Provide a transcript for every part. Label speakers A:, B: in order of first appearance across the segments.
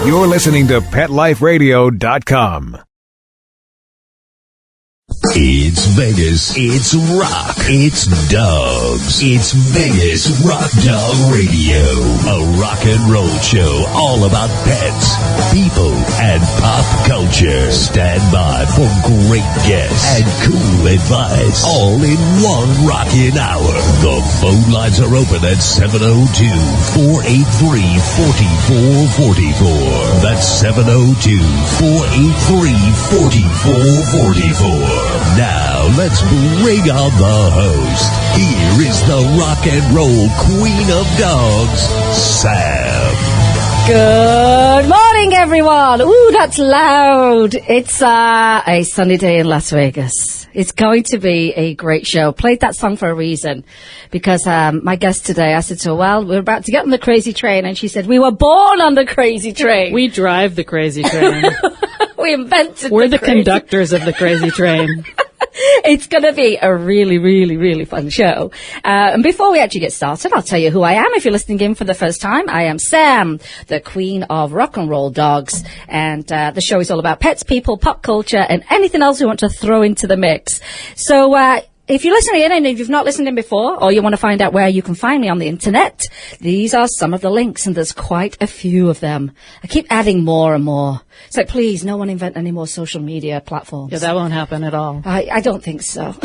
A: You're listening to PetLifeRadio.com.
B: It's Vegas. It's rock. It's dogs. It's Vegas Rock Dog Radio. A rock and roll show all about pets, people, and pop culture. Stand by for great guests and cool advice. All in one rockin' hour. The phone lines are open at 702-483-4444. That's 702-483-4444. Now, let's bring on the host. Here is the rock and roll queen of dogs, Sam.
C: Good morning, everyone. Ooh, that's loud. It's a sunny day in Las Vegas. It's going to be a great show. Played that song for a reason because my guest today, I said to her, well, we're about to get on the crazy train. And she said, we were born on the crazy train.
D: We drive the crazy train.
C: We invented
D: We're the conductors of the crazy train.
C: It's going to be a really, really, really fun show. And before we actually get started, I'll tell you who I am. If you're listening in for the first time, I am Sam, the queen of rock and roll dogs. And the show is all about pets, people, pop culture, and anything else we want to throw into the mix. So if you're listening in and if you've not listened in before, or you want to find out where you can find me on the internet, these are some of the links, and there's quite a few of them. I keep adding more and more. It's like, please, no one invent any more social media platforms.
D: Yeah, that won't happen at all.
C: I don't think so.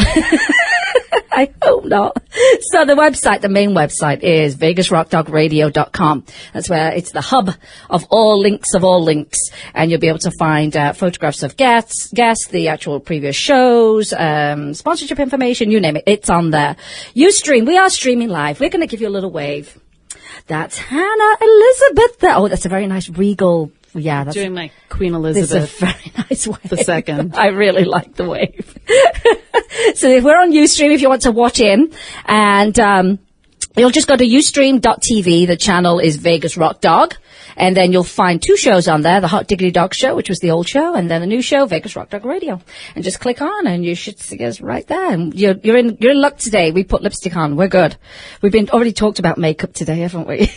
C: I hope not. So the website, the main website is vegasrockdogradio.com. That's where it's the hub of all links, and you'll be able to find photographs of guests, the actual previous shows, sponsorship information, you name it. It's on there. Ustream, we are streaming live. We're going to give you a little wave. That's Hannah Elisabeth there. Oh, that's a very nice regal. Yeah, that's
D: doing my Queen Elizabeth.
C: It's a very nice wave.
D: The second.
C: I really like the wave. So if we're on Ustream, if you want to watch in, and you'll just go to ustream.tv. The channel is Vegas Rock Dog. And then you'll find two shows on there, the Hot Diggity Dog Show, which was the old show, and then the new show, Vegas Rock Dog Radio. And just click on, and you should see us right there. And you're in luck today. We put lipstick on. We're good. We've already talked about makeup today, haven't we?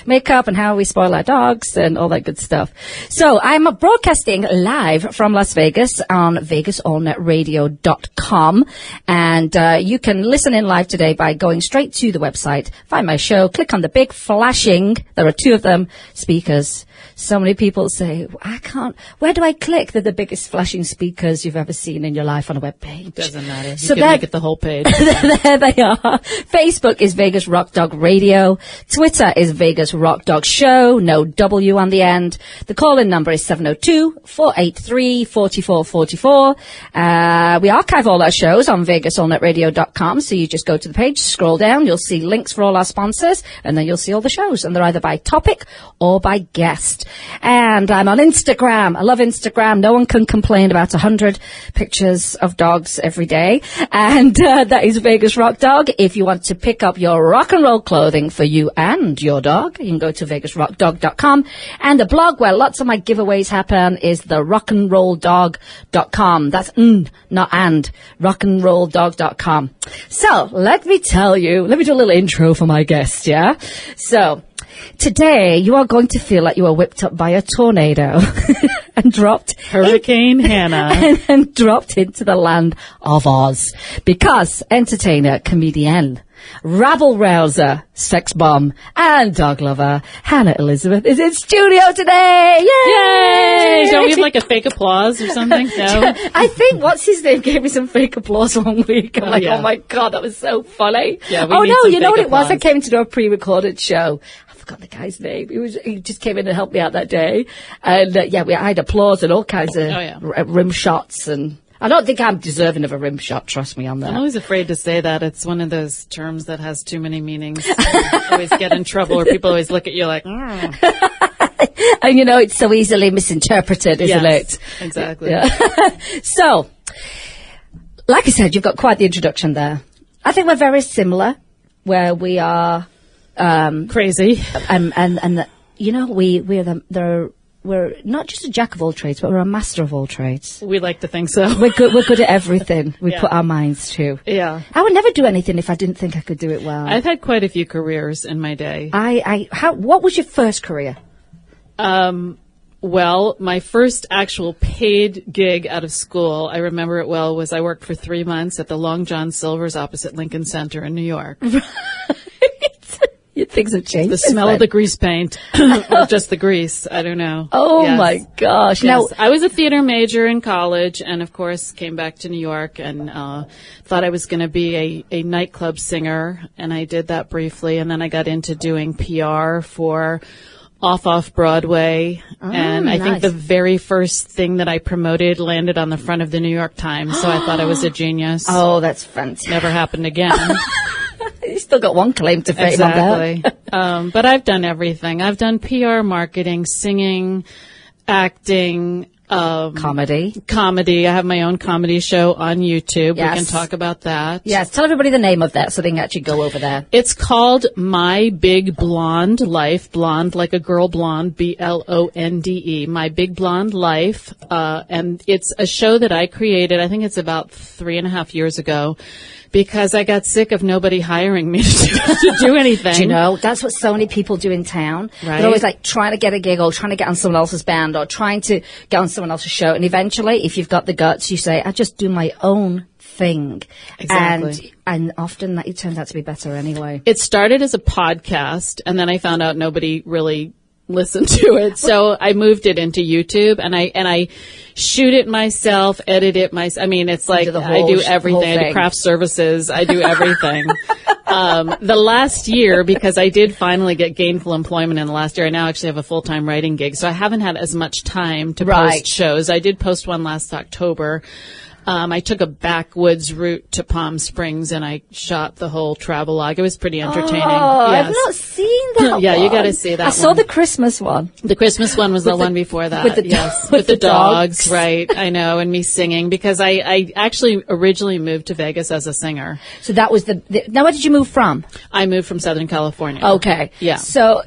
C: Makeup and how we spoil our dogs and all that good stuff. So I'm broadcasting live from Las Vegas on vegasallnetradio.com. And you can listen in live today by going straight to the website, find my show, click on the big flashing, there are two of them, speakers. So many people say, I can't, where do I click? They're the biggest flashing speakers you've ever seen in your life on a web page.
D: Doesn't matter. You can make it the whole page.
C: There they are. Facebook is Vegas Rock Dog Radio. Twitter is Vegas Rock Dog Show. No W on the end. The call-in number is 702-483-4444. We archive all our shows on vegasallnetradio.com. So you just go to the page, scroll down, you'll see links for all our sponsors, and then you'll see all the shows. And they're either by topic or by guest. And I'm on Instagram. I love Instagram. No one can complain about 100 pictures of dogs every day. And that is Vegas Rock Dog. If you want to pick up your rock and roll clothing for you and your dog, you can go to vegasrockdog.com. And the blog where lots of my giveaways happen is the rockandrolldog.com. That's not and. rockandrolldog.com. So let me do a little intro for my guest, yeah? So today, you are going to feel like you were whipped up by a tornado and dropped
D: Hurricane Hanna
C: and dropped into the land of Oz, because entertainer, comedian, rabble rouser, sex bomb, and dog lover Hannah Elisabeth is in studio today. Yay!
D: Don't we have like a fake applause or something? No.
C: I think what's his name gave me some fake applause one week. I'm oh my God, that was so funny.
D: Yeah,
C: you know what it was? I came to do a pre-recorded show. Got the guy's name. He just came in and helped me out that day, and I had applause and all kinds of rim shots, and I don't think I'm deserving of a rim shot. Trust me on that.
D: I'm always afraid to say that. It's one of those terms that has too many meanings. I always get in trouble, or people always look at you like, and
C: it's so easily misinterpreted, isn't it?
D: Exactly.
C: Yeah. So, like I said, you've got quite the introduction there. I think we're very similar, where we are.
D: Crazy.
C: We're not just a jack of all trades, but we're a master of all trades.
D: We like to think so.
C: We're good at everything we put our minds to.
D: Yeah.
C: I would never do anything if I didn't think I could do it well.
D: I've had quite a few careers in my day.
C: What was your first career?
D: Well, my first actual paid gig out of school, I remember it well, was I worked for 3 months at the Long John Silver's opposite Lincoln Center in New York.
C: Things have changed.
D: The smell of the grease paint, or just the grease, I don't know.
C: Oh,
D: Yes.
C: my gosh.
D: Yes.
C: Now,
D: I was a theater major in college and, of course, came back to New York and thought I was going to be a nightclub singer, and I did that briefly, and then I got into doing PR for off Broadway, and I think
C: nice.
D: the very first thing that I promoted landed on the front of the New York Times, so I thought I was a genius.
C: oh, that's fantastic.
D: Never happened again.
C: You still got one claim to fame on that.
D: Exactly. But I've done everything. I've done PR, marketing, singing, acting,
C: Comedy.
D: comedy. I have my own comedy show on YouTube.
C: Yes.
D: We can talk about that.
C: Yes, tell everybody the name of that so they can actually go over there.
D: It's called My Big Blonde Life. Blonde like a girl blonde, BLONDE. My Big Blonde Life. And it's a show that I created, I think it's about 3.5 years ago, because I got sick of nobody hiring me to do anything.
C: Do you know, that's what so many people do in town.
D: Right.
C: They're always like trying to get a gig or trying to get on someone else's band or trying to get on someone else's show. And eventually, if you've got the guts, you say, I just do my own thing.
D: Exactly.
C: And often that it turns out to be better anyway.
D: It started as a podcast, and then I found out nobody really listened to it. So I moved it into YouTube, and I shoot it myself, edit it myself. I mean, it's like
C: the
D: I
C: whole
D: do everything. I do
C: thing.
D: craft services. I do everything. The last year, because I did finally get gainful employment in the last year, I now actually have a full-time writing gig. So I haven't had as much time to
C: Right.
D: post shows. I did post one last October. I took a backwoods route to Palm Springs, and I shot the whole travelogue. It was pretty entertaining.
C: Oh,
D: Yes.
C: I've not seen that
D: Yeah, you
C: one.
D: gotta see that
C: I saw
D: one.
C: the Christmas one.
D: The Christmas one was the one before that.
C: with the
D: yes,
C: with
D: with the
C: the dogs.
D: dogs, right? I know, and me singing, because I actually originally moved to Vegas as a singer.
C: So that was now where did you move from?
D: I moved from Southern California.
C: Okay.
D: Yeah.
C: So,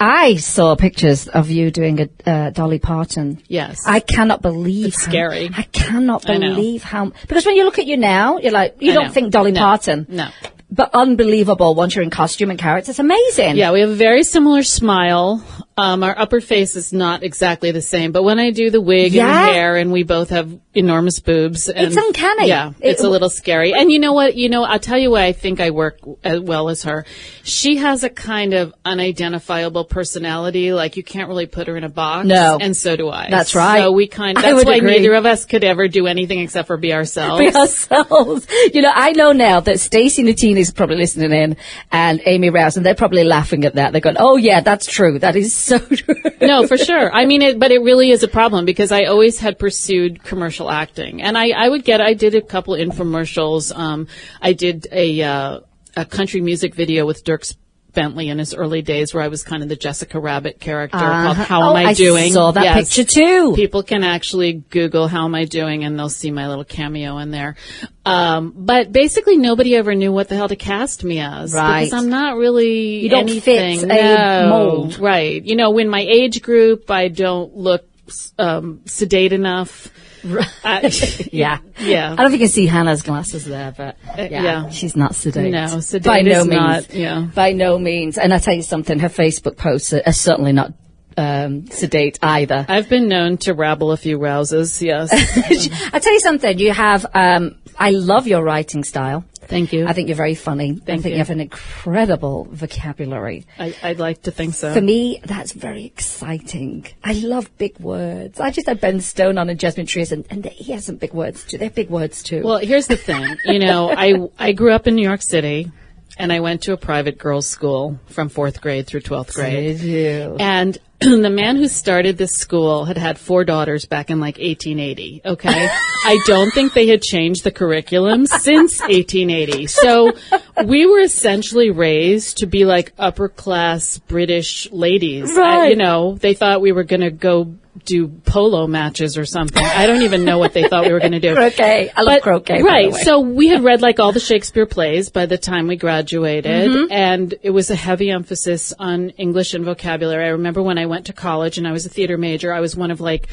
C: I saw pictures of you doing a Dolly Parton.
D: Yes.
C: I cannot believe
D: It's scary.
C: I cannot
D: I know.
C: believe how, because when you look at you now, you're like, you
D: I
C: don't
D: know.
C: think Dolly
D: No.
C: Parton.
D: No.
C: But unbelievable once you're in costume and character. It's amazing.
D: Yeah, we have a very similar smile. Our upper face is not exactly the same, but when I do the wig and
C: Yeah.
D: the hair, and we both have enormous boobs. And
C: It's uncanny.
D: Yeah, it's a little scary. And you know what? I'll tell you why I think I work as well as her. She has a kind of unidentifiable personality. Like, you can't really put her in a box.
C: No.
D: And so do I.
C: That's right.
D: So
C: I
D: that's
C: would
D: why
C: agree.
D: neither of us could ever do anything except for be ourselves.
C: Be ourselves. You know, I know now that Stacey Natine is probably listening in and Amy Rouse, and they're probably laughing at that. They're going, oh yeah, that's true. That is so true.
D: No, for sure. I mean, but it really is a problem, because I always had pursued commercial acting, and I did a couple infomercials. I did a country music video with Dirk Bentley in his early days, where I was kind of the Jessica Rabbit character called How Am I Doing?
C: I saw that
D: Yes.
C: picture too.
D: People can actually Google How Am I Doing, and they'll see my little cameo in there. But basically nobody ever knew what the hell to cast me as.
C: Right.
D: Because I'm not really
C: You don't
D: anything.
C: fit a mold.
D: Right. You know, in my age group, I don't look sedate enough.
C: Yeah.
D: Yeah.
C: I don't know if you can see Hannah's glasses there, but
D: yeah.
C: she's not sedate.
D: No, sedate
C: By no
D: is
C: means.
D: not, yeah.
C: By no means. And I tell you something, her Facebook posts are certainly not sedate either.
D: I've been known to rabble a few rouses, yes.
C: I tell you something, you have, I love your writing style.
D: Thank you.
C: I think you're very funny. I think
D: you.
C: you have an incredible vocabulary.
D: I'd like to think so.
C: For me, that's very exciting. I love big words. I just had Ben Stone on and Jasmine Trias, and he has some big words too. They're big words too.
D: Well, here's the thing. I grew up in New York City, and I went to a private girls' school from 4th grade through 12th grade.
C: Did you?
D: And the man who started this school had 4 daughters back in like 1880. Okay. I don't think they had changed the curriculum since 1880. So we were essentially raised to be like upper class British ladies.
C: Right.
D: They thought we were going to go do polo matches or something. I don't even know what they thought we were going to do.
C: Croquet. I love croquet. by the
D: Right.
C: way.
D: So we had read like all the Shakespeare plays by the time we graduated,
C: Mm-hmm.
D: and it was a heavy emphasis on English and vocabulary. I remember when I went to college and I was a theater major, I was one of like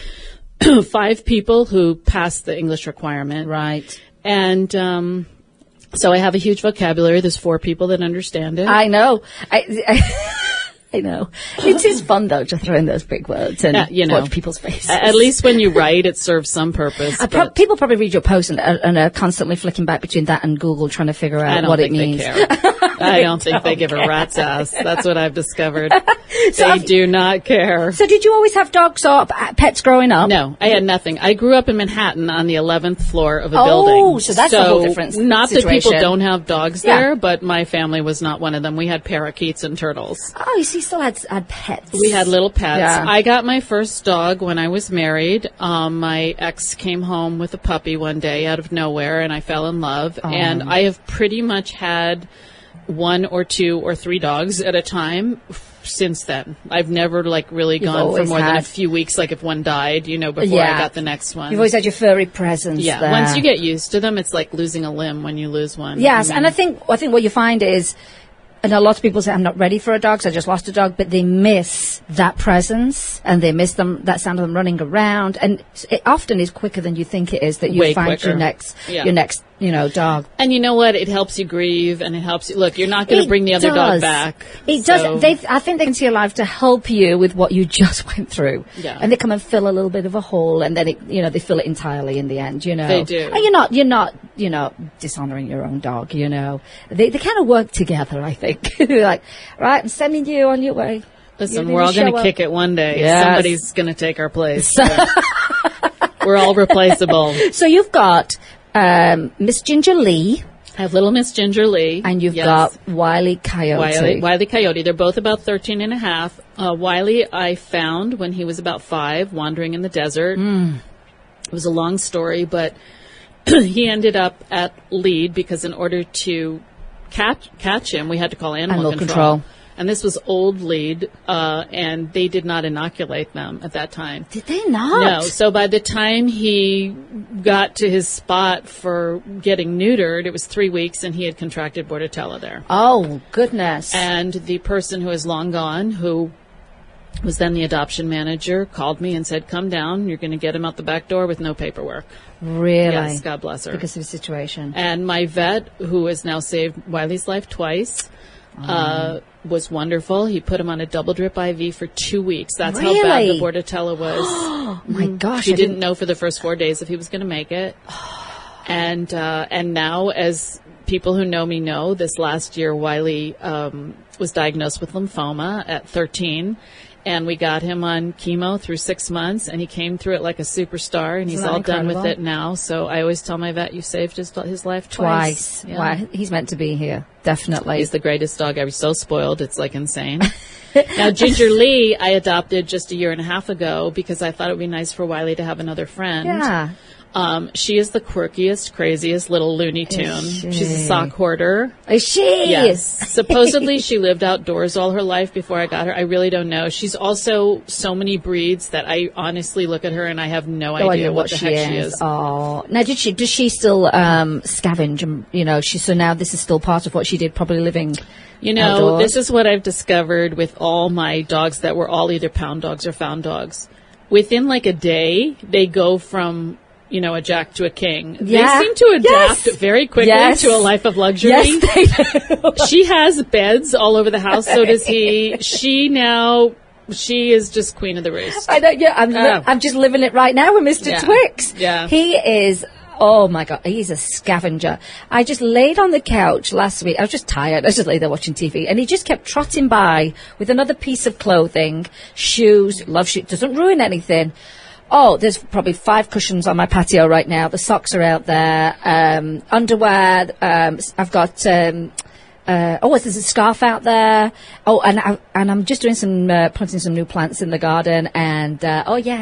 D: 5 people who passed the English requirement.
C: Right.
D: And so I have a huge vocabulary. There's 4 people that understand it.
C: I know. I know. It is fun, though, to throw in those big words and watch people's faces.
D: At least when you write, it serves some purpose.
C: People probably read your post and are constantly flicking back between that and Google trying to figure out what it means.
D: I don't think they give a rat's ass. That's what I've discovered. They do not care.
C: So did you always have dogs or pets growing up?
D: No, I had nothing. I grew up in Manhattan on the 11th floor of a building.
C: Oh, so that's a whole different situation.
D: Not that people don't have dogs there, but my family was not one of them. We had parakeets and turtles.
C: Oh, you see, you still had pets.
D: We had little pets.
C: Yeah.
D: I got my first dog when I was married. My ex came home with a puppy one day out of nowhere, and I fell in love. And I have pretty much had 1 or 2 or 3 dogs at a time since then. I've never really gone for more than a few weeks, like if one died, before I got the next one.
C: You've always had your furry presence there.
D: Once you get used to them, it's like losing a limb when you lose one.
C: Yes, and I think what you find is, and a lot of people say, I'm not ready for a dog, so I just lost a dog, but they miss that presence, and they miss that sound of them running around, and it often is quicker than you think it is that you find your next dog.
D: And you know what? It helps you grieve, and it helps you. Look, you're not going to bring the other dog back.
C: It does. I think they come into your life to help you with what you just went through. Yeah. And they come and fill a little bit of a hole, and then they fill it entirely in the end.
D: They do.
C: And you're not dishonoring your own dog. They kind of work together. I think. They're like, right, I'm sending you on your way.
D: Listen, we're all going to kick it one day. Yes. Somebody's going to take our place. So. We're all replaceable.
C: So you've got Miss Ginger Lee.
D: I have little Miss Ginger Lee.
C: And you've got Wile E. Coyote.
D: Wile E. Coyote. They're both about 13 and a half. Wiley I found when he was about 5, wandering in the desert. It was a long story, but he ended up at lead because in order to catch him, we had to call animal control. And this was old lead, and they did not inoculate them at that time.
C: Did they not?
D: No. So by the time he got to his spot for getting neutered, it was 3 weeks, and he had contracted Bordetella there.
C: Oh, goodness.
D: And the person who is long gone, who was then the adoption manager, called me and said, come down, you're going to get him out the back door with no paperwork.
C: Really?
D: Yes, God bless her.
C: Because of the situation.
D: And my vet, who has now saved Wiley's life twice, was wonderful. He put him on a double drip IV for 2 weeks. That's how bad the Bordetella was.
C: Oh my gosh.
D: He didn't know for the first 4 days if he was going to make it. And now, as people who know me know, this last year, Wiley was diagnosed with lymphoma at 13. And we got him on chemo through 6 months, and he came through it like a superstar, and he's all done with it now. So I always tell my vet, you saved his life twice.
C: Yeah. Why? He's meant to be here, definitely.
D: He's the greatest dog ever. He's so spoiled, it's like insane. Now, Ginger Lee, I adopted just 1.5 years ago because I thought it would be nice for Wiley to have another friend.
C: Yeah.
D: She is the quirkiest, craziest little Looney Tune. She's a sock hoarder.
C: Is she?
D: Yes. Supposedly she lived outdoors all her life before I got her. I really don't know. She's also so many breeds that I honestly look at her and I have no idea what the heck she is.
C: Oh. Now, does she still scavenge? So now this is still part of what she did, probably living outdoors.
D: This is what I've discovered with all my dogs that were all either pound dogs or found dogs. Within like a day, they go from a jack to a king.
C: Yeah.
D: They seem to adapt very quickly to a life of luxury.
C: Yes, they do.
D: She has beds all over the house, so does he. She is just queen of the roost.
C: I know, yeah, I'm just living it right now with Mr. Twix.
D: Yeah.
C: He is, oh my God, he's a scavenger. I just laid on the couch last week. I was just tired. I just lay there watching TV, and he just kept trotting by with another piece of clothing, shoes, love shoes, doesn't ruin anything. Oh, there's probably 5 cushions on my patio right now. The socks are out there. Underwear. I've got, there's a scarf out there. Oh, and I'm just doing planting some new plants in the garden. And,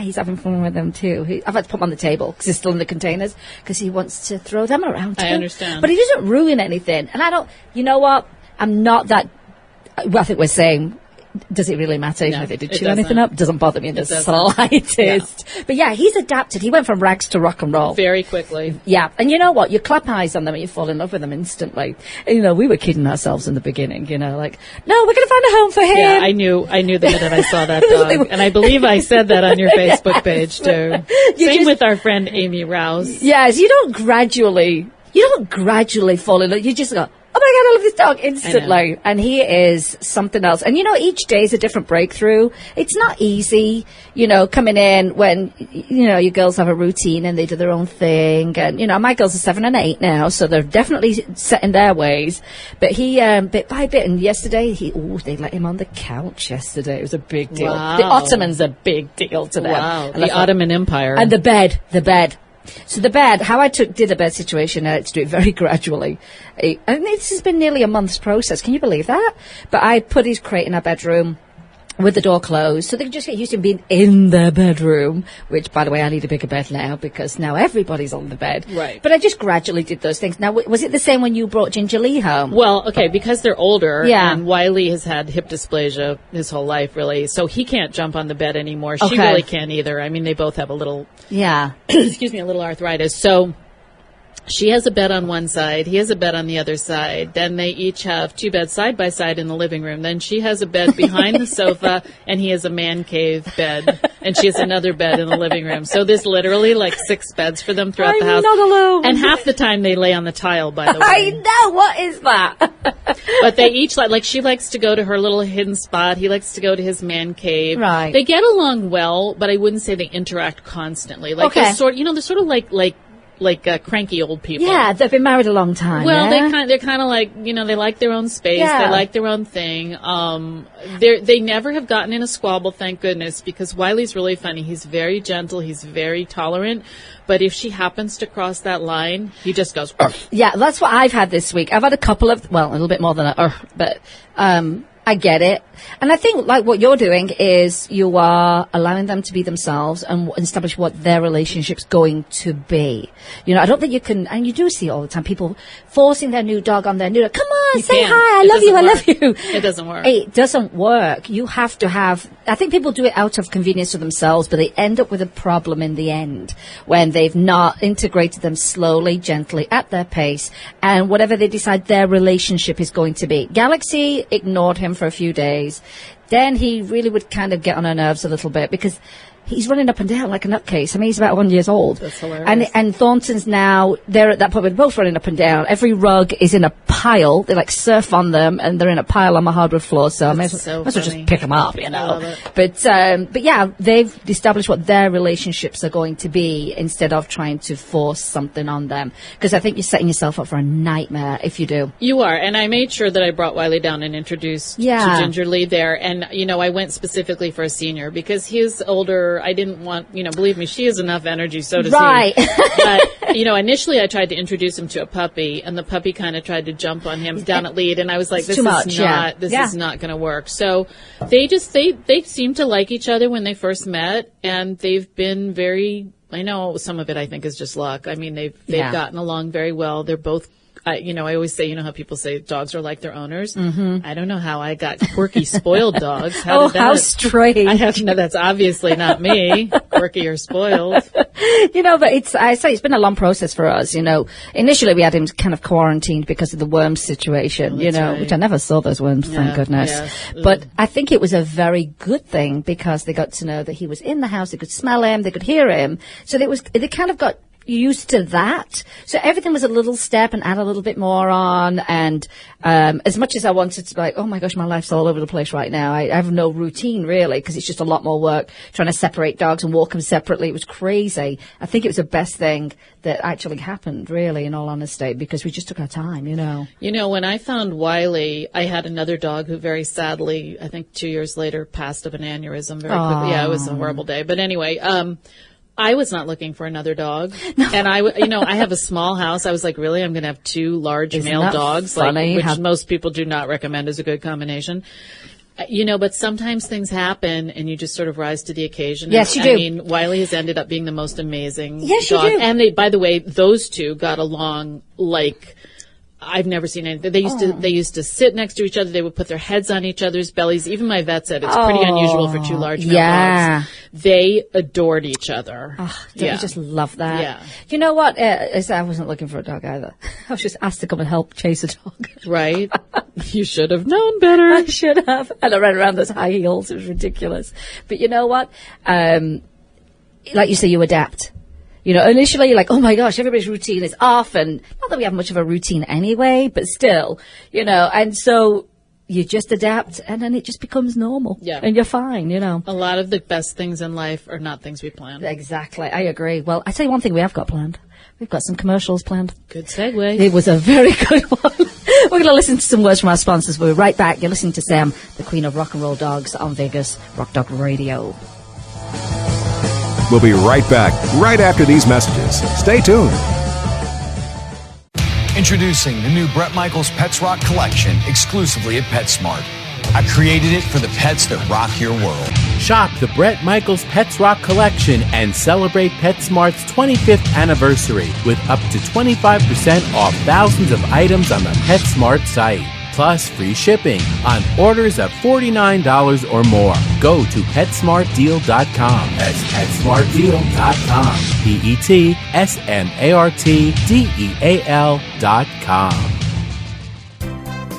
C: he's having fun with them too. I've had to put them on the table because they're still in the containers because he wants to throw them around too.
D: I understand.
C: But he doesn't ruin anything. And you know what? I'm not that, I think we're saying, does it really matter if they did chew anything up? Doesn't bother me in the slightest. Yeah. But yeah, he's adapted. He went from rags to rock and roll.
D: Very quickly.
C: Yeah. And you know what? You clap eyes on them and you fall in love with them instantly. And, we were kidding ourselves in the beginning, like, no, we're going to find a home for him.
D: Yeah, I knew the minute I saw that dog. And I believe I said that on your Facebook page too. Same with our friend Amy Rouse.
C: Yes, you don't gradually fall in love. You just go, oh my God, I love this dog instantly. And he is something else. And, each day is a different breakthrough. It's not easy, coming in when, your girls have a routine and they do their own thing. And, my girls are 7 and 8 now, so they're definitely set in their ways. But he, bit by bit, and yesterday, they let him on the couch yesterday. It was a big deal.
D: Wow.
C: The Ottoman's a big deal to them.
D: Wow. The Ottoman Empire.
C: And the bed. So the bed, how I did the bed situation, I had to do it very gradually. And this has been nearly a month's process. Can you believe that? But I put his crate in our bedroom with the door closed, so they can just get used to being in their bedroom, which, by the way, I need a bigger bed now because now everybody's on the bed.
D: Right.
C: But I just gradually did those things. Now, was it the same when you brought Ginger Lee home?
D: Well, okay, because they're older,
C: Yeah.
D: and Wiley has had hip dysplasia his whole life, really, so he can't jump on the bed anymore. She
C: Okay.
D: really can't either. I mean, they both have a little,
C: Yeah.
D: excuse me, a little arthritis. So she has a bed on one side, he has a bed on the other side. Then they each have 2 beds side by side in the living room. Then she has a bed behind the sofa, and he has a man cave bed, and she has another bed in the living room. So there's literally like 6 beds for them throughout the
C: I'm
D: house.
C: not alone.
D: And half the time they lay on the tile, by the way.
C: I know, what is that?
D: But they each like she likes to go to her little hidden spot. He likes to go to his man cave.
C: Right.
D: They get along well, but I wouldn't say they interact constantly. Like
C: Okay.
D: they're sort of like cranky old people.
C: Yeah, they've been married a long time.
D: Well,
C: yeah?
D: they're kind of like, they like their own space.
C: Yeah.
D: They like their own thing. They never have gotten in a squabble, thank goodness, because Wiley's really funny. He's very gentle. He's very tolerant. But if she happens to cross that line, he just goes, "Arf."
C: Yeah, that's what I've had this week. I've had a couple of, well, a little bit more than but I get it. And I think, like, what you're doing is you are allowing them to be themselves and establish what their relationship's going to be. I don't think you can, and you do see it all the time, people forcing their new dog on their new dog. Come on, say
D: can't.
C: hi, I
D: It
C: love you, I
D: doesn't
C: love
D: work.
C: you.
D: It doesn't work.
C: It doesn't work. You have to have, I think people do it out of convenience for themselves, but they end up with a problem in the end when they've not integrated them slowly, gently, at their pace, and whatever they decide their relationship is going to be. Galaxy ignored him for a few days. Then he really would kind of get on her nerves a little bit because he's running up and down like a nutcase. I mean, he's about 1 year old.
D: That's hilarious.
C: And Thornton's now, they're at that point where they're both running up and down. Every rug is in a pile. They like surf on them, and they're in a pile on my hardwood floor. So I may as well
D: funny.
C: just pick them up,
D: I love it.
C: But yeah, they've established what their relationships are going to be instead of trying to force something on them. Because I think you're setting yourself up for a nightmare if you do.
D: You are, and I made sure that I brought Wiley down and introduced
C: Yeah.
D: to Ginger Lee there. And, I went specifically for a senior because he's older. I didn't want, believe me, she has enough energy, so does
C: Right.
D: he. But, initially I tried to introduce him to a puppy, and the puppy kind of tried to jump on him down at lead, and I was like, this
C: too much,
D: is
C: yeah.
D: not, this
C: Yeah.
D: is not going to work. So they seemed to like each other when they first met, and they've been very, I know some of it I think is just luck. I mean, they've
C: Yeah.
D: gotten along very well. They're both, I always say, how people say dogs are like their owners. Mm-hmm. I don't know how I got quirky, spoiled dogs.
C: How strange.
D: That's obviously not me, quirky or spoiled.
C: But it's been a long process for us, Initially we had him kind of quarantined because of the worms situation,
D: right.
C: which I never saw those worms, thank
D: Yeah,
C: goodness.
D: yes.
C: But I think it was a very good thing because they got to know that he was in the house, they could smell him, they could hear him. So they kind of got used to that. So everything was a little step and add a little bit more on. And as much as I wanted to be like, oh my gosh, my life's all over the place right now. I have no routine really because it's just a lot more work trying to separate dogs and walk them separately. It was crazy. I think it was the best thing that actually happened really, in all honesty, because we just took our time,
D: When I found Wiley, I had another dog who very sadly, I think 2 years later, passed of an aneurysm very quickly. Yeah, it was a horrible day. But anyway, I was not looking for another dog. No. And I have a small house. I was like, really? I'm going to have 2 large
C: Isn't
D: male
C: that
D: dogs,
C: funny?
D: which most people do not recommend as a good combination. But sometimes things happen and you just sort of rise to the occasion.
C: Yes, you do.
D: I mean, Wiley has ended up being the most amazing
C: Yes, you
D: dog.
C: do.
D: And by the way, those 2 got along like I've never seen anything. They used to sit next to each other. They would put their heads on each other's bellies. Even my vet said it's pretty unusual for 2 large male dogs. They adored each other.
C: Oh, don't you just love that?
D: Yeah.
C: You know what? I wasn't looking for a dog either. I was just asked to come and help chase a dog.
D: Right? You should have known better.
C: I should have. And I ran around those high heels. It was ridiculous. But you know what? Like you say, you adapt. You know, initially you're like, oh my gosh, everybody's routine is off, and not that we have much of a routine anyway, but still, you know, and so you just adapt, and then it just becomes normal.
D: Yeah.
C: And you're fine, you know.
D: A lot of the best things in life are not things we plan.
C: Exactly. I agree. Well, I tell you one thing we have got planned. We've got some commercials planned.
D: Good segue.
C: It was a very good one. We're going to listen to some words from our sponsors. We'll be right back. You're listening to Sam, the Queen of Rock and Roll Dogs, on Vegas Rock Dog Radio.
A: We'll be right back, right after these messages. Stay tuned.
E: Introducing the new Bret Michaels Pets Rock collection exclusively at PetSmart. I created it for the pets that rock your world.
F: Shop the Bret Michaels Pets Rock collection and celebrate PetSmart's 25th anniversary with up to 25% off thousands of items on the PetSmart site. Plus free shipping on orders of $49 or more. Go to PetSmartDeal.com. That's PetSmartDeal.com. PetSmartDeal.com.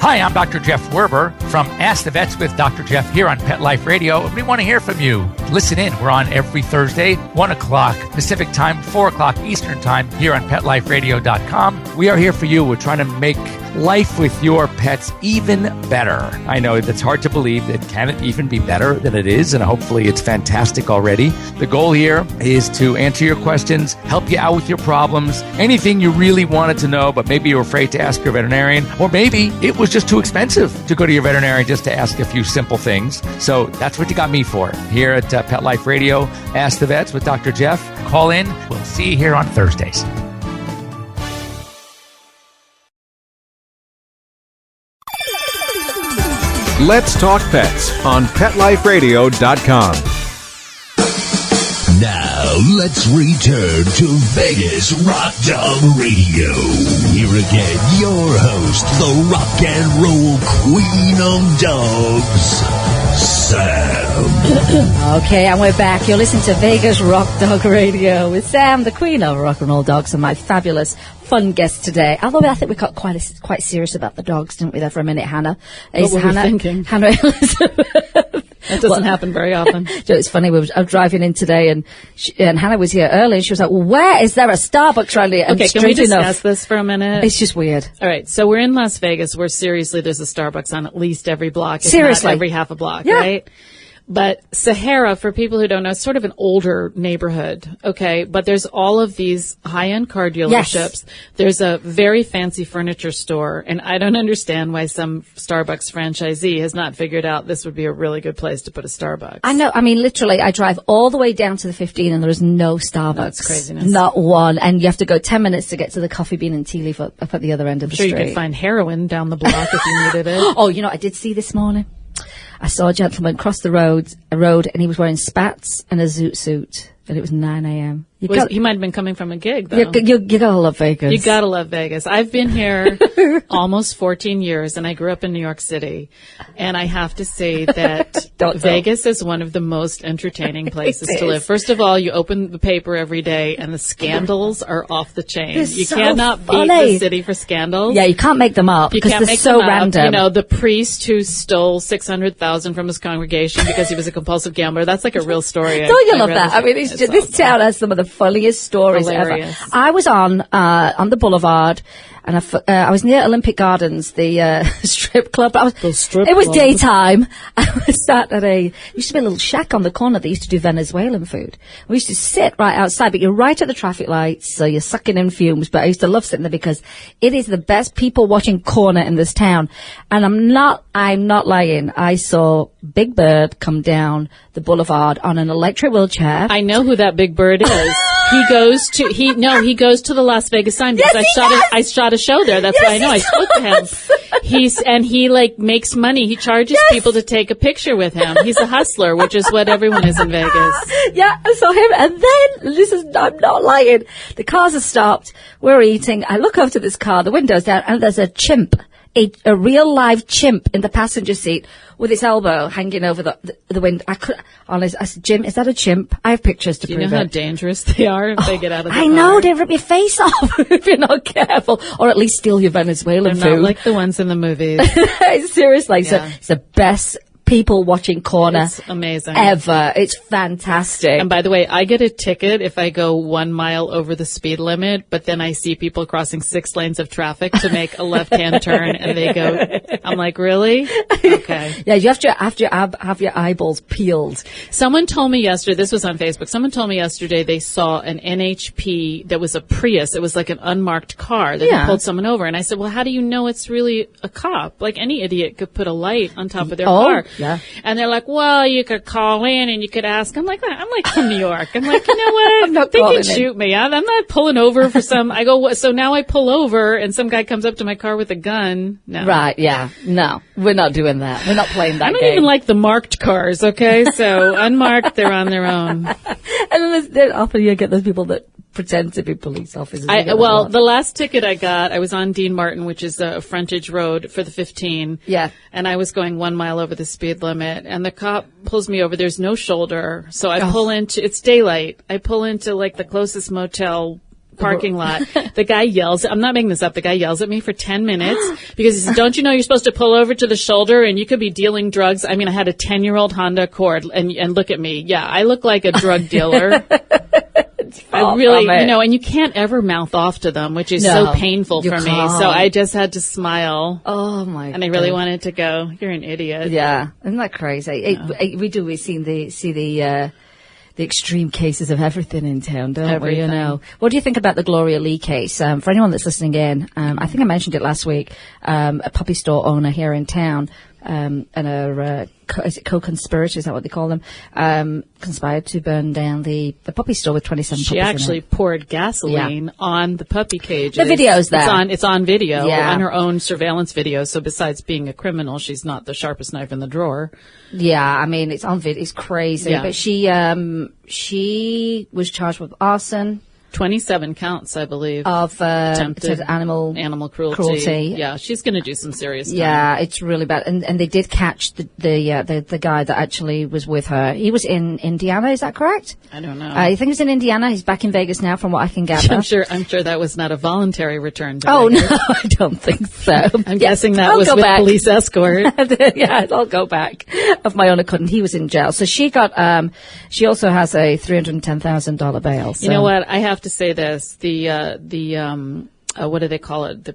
G: Hi, I'm Dr. Jeff Werber from Ask the Vets with Dr. Jeff here on Pet Life Radio. We want to hear from you. Listen in. We're on every Thursday, 1 o'clock Pacific time, 4 o'clock Eastern time here on PetLifeRadio.com. We are here for you. We're trying to make life with your pets even better. I know that's hard to believe. That can it even be better than it is? And hopefully it's fantastic already. The goal here is to answer your questions, help you out with your problems, anything you really wanted to know, but maybe you're afraid to ask your veterinarian, or maybe it was just too expensive to go to your veterinarian just to ask a few simple things. So that's what you got me for here at Pet Life Radio. Ask the Vets with Dr. Jeff. Call in. We'll see you here on Thursdays.
A: Let's Talk Pets on PetLifeRadio.com.
B: Now, let's return to Vegas Rock Dog Radio. Here again, your host, the rock and roll queen of dogs, Sam.
C: Okay, and we're back. You're listening to Vegas Rock Dog Radio with Sam, the Queen of Rock and Roll Dogs, and my fabulous, fun guest today. Although I think we got quite serious about the dogs, didn't we, there for a minute, Hannah?
D: What were we thinking?
C: Hannah Elisabeth.
D: That doesn't happen very often.
C: It's funny, I was driving in today, and Hannah was here early, and she was like, well, where is there a Starbucks around here? And
D: okay, can we discuss this for a minute?
C: It's just weird.
D: All right, so we're in Las Vegas where seriously there's a Starbucks on at least every block. If
C: Seriously.
D: not every half a block,
C: Yeah.
D: right? But Sahara, for people who don't know, it's sort of an older neighborhood, okay? But there's all of these high-end car dealerships.
C: Yes.
D: There's a very fancy furniture store, and I don't understand why some Starbucks franchisee has not figured out this would be a really good place to put a Starbucks.
C: I know. I mean, literally, I drive all the way down to the 15 and there is no Starbucks.
D: That's craziness.
C: Not one. And you have to go 10 minutes to get to the Coffee Bean and Tea Leaf up at the other end of the
D: I'm sure
C: street.
D: you could find heroin down the block if you needed it.
C: Oh, you know, I did see this morning. I saw a gentleman cross the road, and he was wearing spats and a zoot suit, and it was 9 a.m.
D: He might have been coming from a gig, though.
C: You gotta love Vegas.
D: You gotta love Vegas. I've been here almost 14 years, and I grew up in New York City. And I have to say that Vegas is one of the most entertaining places to live. First of all, you open the paper every day, and the scandals are off the chain. You
C: so
D: cannot
C: funny.
D: beat the city for scandals.
C: Yeah, you can't make them up
D: You
C: because
D: can't
C: they're
D: make
C: so
D: them up.
C: random.
D: You know, the priest who stole $600,000 from his congregation because he was a compulsive gambler. That's like a real story.
C: Don't you love that? I mean, this town has some of the funniest stories
D: Hilarious.
C: ever. I was on the boulevard, and I was near Olympic Gardens, the strip club. It was daytime. I was sat at there used to be a little shack on the corner that used to do Venezuelan food. We used to sit right outside, but you're right at the traffic lights, so you're sucking in fumes. But I used to love sitting there because it is the best people watching corner in this town. And I'm not lying. I saw Big Bird come down the boulevard on an electric wheelchair.
D: I know who that Big Bird is. He goes to the Las Vegas sign because I shot a show there. That's why I know. I spoke to him. He like makes money. He charges people to take a picture with him. He's a hustler, which is what everyone is in Vegas.
C: Yeah, I saw him, and then I'm not lying. The cars are stopped. We're eating. I look over to this car. The window's down, and there's a chimp. A real live chimp in the passenger seat with its elbow hanging over the window. I said, Jim, is that a chimp? I have pictures to prove it.
D: Do you know how dangerous they are if they get out of the car?
C: I know, they rip your face off if you're not careful. Or at least steal your Venezuelan food.
D: They're not like the ones in the movies.
C: Seriously,
D: Yeah.
C: so it's the people watching corner
D: It's amazing.
C: ever. It's fantastic.
D: And by the way, I get a ticket if I go 1 mile over the speed limit, but then I see people crossing 6 lanes of traffic to make a left-hand turn, and they go, I'm like, really? Okay.
C: Yeah, you have to have your eyeballs peeled.
D: Someone told me yesterday, this was on Facebook, someone told me yesterday they saw an NHP that was a Prius. It was like an unmarked car that had pulled someone over. And I said, well, how do you know it's really a cop? Like any idiot could put a light on top of their car.
C: Yeah.
D: And they're like, well, you could call in and you could ask. I'm like from New York. I'm like, you know what?
C: I'm not
D: they
C: calling
D: can
C: in.
D: shoot me. I'm not pulling over for some. I go, so now I pull over and some guy comes up to my car with a gun. No.
C: Right, yeah. No, we're not doing that. We're not playing that
D: I don't
C: game.
D: even like the marked cars, okay? So unmarked, they're on their own.
C: And then often you get those people that pretend to be police officers.
D: Well, the last ticket I got, I was on Dean Martin, which is a frontage road for the 15.
C: Yeah.
D: And I was going 1 mile over the speed limit, and the cop pulls me over. There's no shoulder. So I pull into, it's daylight. I pull into like the closest motel parking lot. The guy yells, I'm not making this up, the guy yells at me for 10 minutes because he says, don't you know you're supposed to pull over to the shoulder and you could be dealing drugs? I mean, I had a 10-year-old Honda Accord, and look at me. Yeah, I look like a drug dealer. I really, and you can't ever mouth off to them, which is so painful for me. So I just had to smile.
C: Oh my!
D: And I really wanted to go, you're an idiot.
C: Yeah, isn't that crazy? We've seen the extreme cases of everything in town, don't we? You know. What do you think about the Gloria Lee case? For anyone that's listening in, I think I mentioned it last week. A puppy store owner here in town, and a co-conspirators, is that what they call them? Conspired to burn down the puppy store with 27 puppies.
D: She actually poured gasoline on the puppy cage.
C: The video's there.
D: It's on video,
C: Yeah.
D: on her own surveillance video. So besides being a criminal, she's not the sharpest knife in the drawer.
C: Yeah, I mean, it's on video. It's crazy.
D: Yeah.
C: But she was charged with arson.
D: 27 counts, I believe.
C: Of
D: attempted
C: animal
D: cruelty. Yeah, she's going to do some serious time.
C: Yeah, it's really bad. And they did catch the guy that actually was with her. He was in Indiana, is that correct?
D: I don't know.
C: I think he was in Indiana. He's back in Vegas now, from what I can gather.
D: I'm sure that was not a voluntary return to
C: Oh,
D: Vegas.
C: no, I don't think so.
D: I'm guessing that
C: I'll
D: was
C: go
D: with
C: back.
D: police escort.
C: Yeah, I'll go back of my own accord. And he was in jail. So she got, she also has a $310,000 bail. So.
D: You know what? I have to say this. What do they call it? The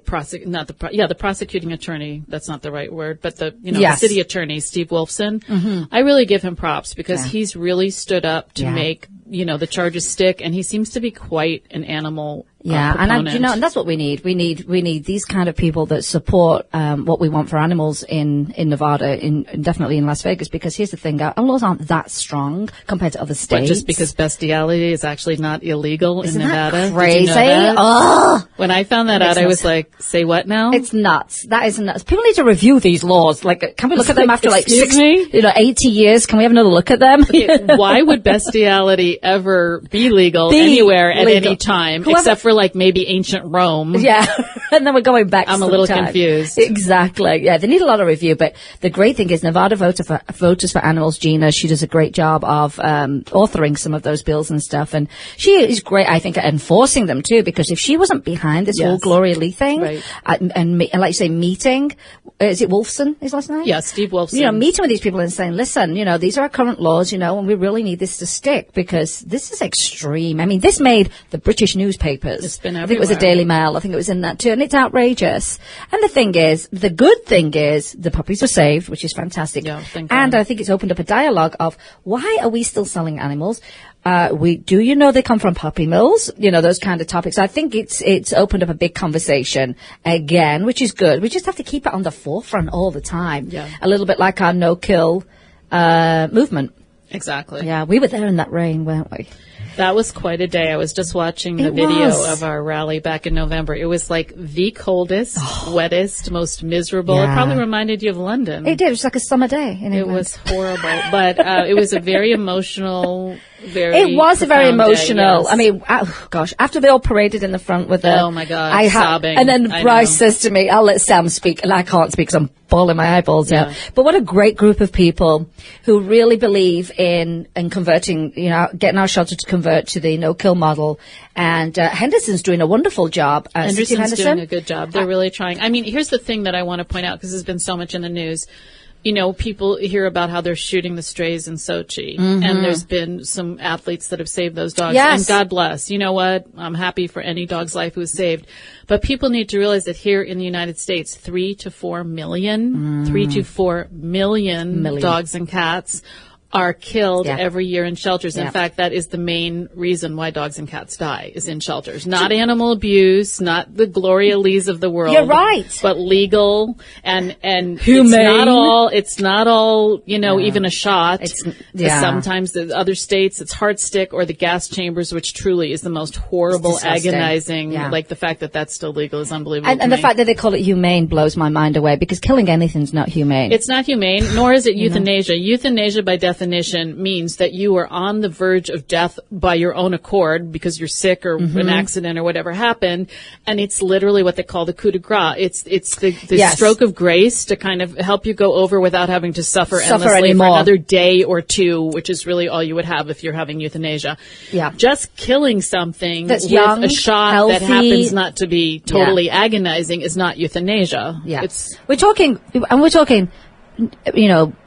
D: prosecuting attorney. That's not the right word, but the city attorney, Steve Wolfson. Mm-hmm. I really give him props because he's really stood up to make, the charges stick, and he seems to be quite an animal proponent.
C: And that's what we need. We need these kind of people that support what we want for animals in Nevada, definitely in Las Vegas. Because here's the thing: our laws aren't that strong compared to other states.
D: But just because bestiality is actually not illegal in Nevada,
C: that crazy?
D: Did you know that?
C: Oh,
D: when I found that out, I was like, "Say what now?"
C: It's nuts. That is nuts. People need to review these laws. Like, can we look at them after 80 years? Can we have another look at them?
D: Okay, why would bestiality ever be legal anywhere at any time, except for like maybe ancient Rome?
C: Yeah, and then we're going back.
D: I'm a little confused.
C: Exactly. Yeah, they need a lot of review. But the great thing is, Nevada Voters for Animals, Gina, she does a great job of authoring some of those bills and stuff, and she is great, I think, at enforcing them too. Because if she wasn't behind this whole Gloria Lee thing, and like you say, meeting, is it Wolfson? His last name?
D: Yeah, Steve Wolfson.
C: Meeting with these people and saying, listen, these are our current laws, and we really need this to stick because this is extreme. I mean, this made the British newspapers.
D: It's been everywhere.
C: I think it was the Daily Mail. I think it was in that too. And it's outrageous. And the good thing is the puppies were saved, which is fantastic.
D: Yeah,
C: and I think it's opened up a dialogue of why are we still selling animals? They come from puppy mills? Those kind of topics. I think it's opened up a big conversation again, which is good. We just have to keep it on the forefront all the time.
D: Yeah.
C: A little bit like our no-kill, movement.
D: Exactly.
C: Yeah, we were there in that rain, weren't we?
D: That was quite a day. I was just watching the video of our rally back in November. It was like the coldest, wettest, most miserable.
C: Yeah.
D: It probably reminded you of London.
C: It did. It was like a summer day in England.
D: It was horrible. But it was a very emotional,
C: It was a very emotional.
D: Day, yes.
C: I mean, after they all paraded in the front with the...
D: Oh, my God, sobbing.
C: And then Bryce says to me, I'll let Sam speak, and I can't speak because I'm bawling my eyeballs out. But what a great group of people who really believe in converting, getting our shelter to convert to the no-kill model. And Henderson's doing a wonderful job.
D: Henderson's doing a good job. They're really trying. I mean, here's the thing that I want to point out, because there's been so much in the news. people hear about how they're shooting the strays in Sochi, and there's been some athletes that have saved those dogs.
C: Yes.
D: And God bless. You know what? I'm happy for any dog's life who's saved. But people need to realize that here in the United States, 3 to 4 million dogs and cats are killed every year in shelters. In fact, that is the main reason why dogs and cats die, is in shelters. Not animal abuse, not the Gloria Lees of the world.
C: You're right.
D: But legal and
C: humane.
D: It's not all, even a shot.
C: It's
D: Sometimes the other states, it's heart stick or the gas chambers, which truly is the most horrible, agonizing, like the fact that that's still legal is unbelievable.
C: And the fact that they call it humane blows my mind away, because killing anything's not humane.
D: It's not humane, nor is it euthanasia. Euthanasia by definition means that you are on the verge of death by your own accord because you're sick or an accident or whatever happened, and it's literally what they call the coup de grace. It's the stroke of grace to kind of help you go over without having to suffer endlessly
C: anymore.
D: for another day or two, which is really all you would have if you're having euthanasia.
C: Yeah.
D: Just killing something
C: That's
D: with
C: young,
D: a shot
C: healthy.
D: that happens not to be totally agonizing is not euthanasia.
C: Yeah. We're talking,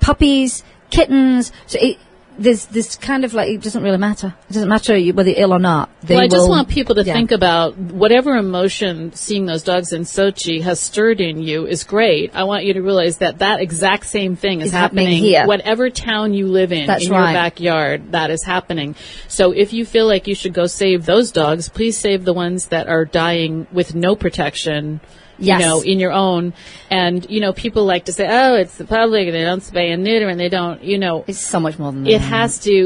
C: puppies, kittens. So there's this kind of like, it doesn't really matter. It doesn't matter whether you're ill or not.
D: I just want people to think about whatever emotion seeing those dogs in Sochi has stirred in you is great. I want you to realize that exact same thing is happening
C: here.
D: Whatever town you live in
C: That's
D: your
C: right.
D: backyard, that is happening. So if you feel like you should go save those dogs, please save the ones that are dying with no protection.
C: Yes.
D: In your own. And, people like to say, oh, it's the public and they don't spay and neuter and they don't,
C: It's so much more than that.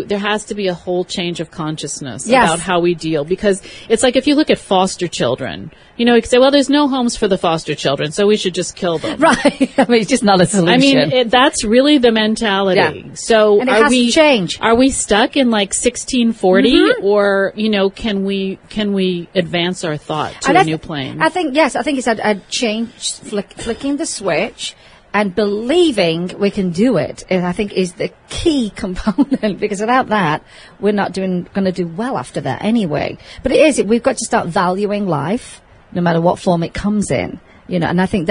D: There has to be a whole change of consciousness about how we deal, because it's like if you look at foster children, you can say, well, there's no homes for the foster children, so we should just kill them.
C: Right. It's just not a solution.
D: I mean, that's really the mentality.
C: Yeah.
D: So
C: and it has to change.
D: Are we stuck in like 1640 or, can we advance our thought to a new plane?
C: I think it's a change, flicking the switch and believing we can do it, I think, is the key component, because without that, we're not going to do well after that anyway. But we've got to start valuing life, no matter what form it comes in. And I think